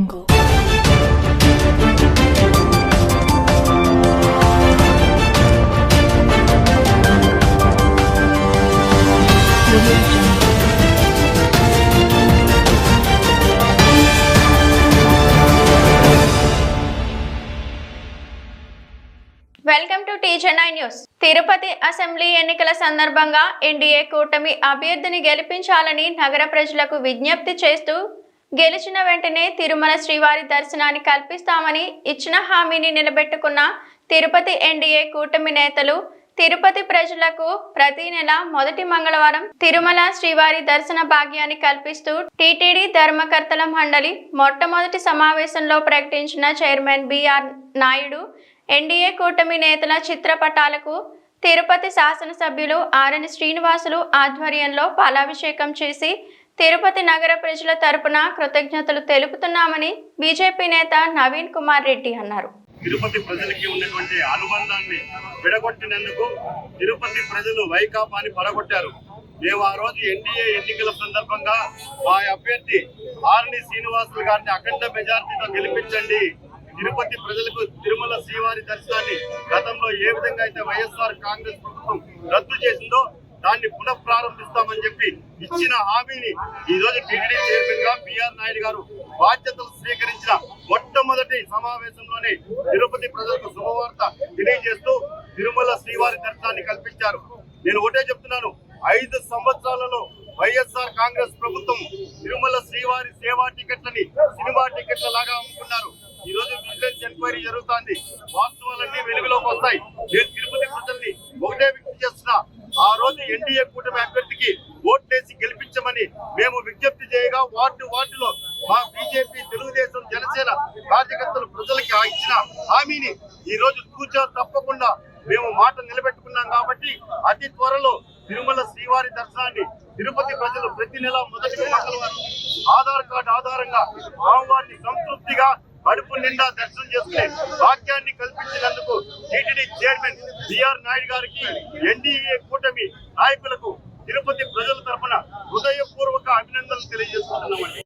Welcome to TJNI news. Tirupati assembly ఎన్నికల సందర్భంగా NDA కూటమి అభ్యర్థిని గెలిపించాలని నగర ప్రజలకు విజ్ఞప్తి చేస్తూ గెలిచిన వెంటనే తిరుమల శ్రీవారి దర్శనాన్ని కల్పిస్తామని ఇచ్చిన హామీని నిలబెట్టుకున్న తిరుపతి ఎన్డీఏ కూటమి నేతలు తిరుపతి ప్రజలకు ప్రతి నెల మొదటి మంగళవారం తిరుమల శ్రీవారి దర్శన భాగ్యాన్ని కల్పిస్తూ టీటీడీ ధర్మకర్తల మండలి మొట్టమొదటి సమావేశంలో ప్రకటించిన చైర్మన్ బిఆర్ నాయుడు ఎన్డీఏ కూటమి నేతల చిత్రపటాలకు తిరుపతి శాసనసభ్యులు ఆర్ఎన్ శ్రీనివాసులు ఆధ్వర్యంలో పాలాభిషేకం చేసి తిరుపతి నగర ప్రజల తరపున కృతజ్ఞతలు తెలుపుతున్నామని బీజేపీ నేత నవీన్ కుమార్ రెడ్డి అన్నారు. తిరుపతి ప్రజలకి ఉన్నటువంటి అనుబంధాన్ని విడగొట్టినందుకు తిరుపతి ప్రజలు వైకాపాని పడగొట్టారు. మేము ఆ రోజు ఎన్డీఏ ఎన్నికల సందర్భంగా మా అభ్యర్థి ఆర్ఎన్ శ్రీనివాసులు గారిని అఖండ మెజార్టీతో గెలిపించండి, తిరుపతి ప్రజలకు తిరుమల శ్రీవారి దర్శనాన్ని గతంలో ఏ విధంగా అయితే వైఎస్ఆర్ కాంగ్రెస్ ప్రభుత్వం రద్దు చేసిందో దాన్ని పునఃప్రారంభిస్తామని చెప్పి ఇచ్చిన హామీని ఈ రోజు టీటీడీ చైర్మన్ గా బిఆర్ నాయుడు గారు బాధ్యతలు స్వీకరించిన మొట్టమొదటి సమావేశంలోనే తిరుపతి ప్రజలకు శుభవార్త తెలియజేస్తూ తిరుమల శ్రీవారి దర్శనాన్ని కల్పించారు. నేను ఒకటే చెప్తున్నాను, 5 సంవత్సరాలలో వైఎస్ఆర్ కాంగ్రెస్ ప్రభుత్వం తిరుమల శ్రీవారి సేవా టికెట్లని సినిమా టికెట్ల లాగా అమ్ముకున్నారు. ఈ రోజు విజిలెన్స్ ఎంక్వైరీ జరుగుతోంది, వాస్తవాలన్నీ వెలుగులోకి వస్తాయి. నేను తిరుపతి ప్రజల్ని ఒకటే విజ్ఞప్తి చేస్తున్నా, ఆ రోజు ఎన్డీఏ కూటమి అభ్యర్థికి ఓట్లేసి గెలిపించమని మేము విజ్ఞప్తి చేయగా వార్డులో మా బీజేపీ, తెలుగుదేశం, జనసేన కార్యకర్తలు ప్రజలకి ఇచ్చిన హామీని ఈ రోజు తూచా తప్పకుండా మేము మాట నిలబెట్టుకున్నాం. కాబట్టి అతి త్వరలో తిరుమల శ్రీవారి దర్శనాన్ని తిరుపతి ప్రజలు ప్రతి నెల మొదటి మంగళవారం ఆధార్ కార్డు ఆధారంగా స్వామివారిని సంతృప్తిగా కడుపు నిండా దర్శనం చేసుకునే భాగ్యాన్ని కల్పించినందుకు టీటీడీ చైర్మన్ బిఆర్ నాయుడు గారికి, ఎన్డీఏ కూటమి నాయకులకు తిరుపతి ప్రజల తరఫున హృదయపూర్వక అభినందనలు తెలియజేస్తున్నామండి.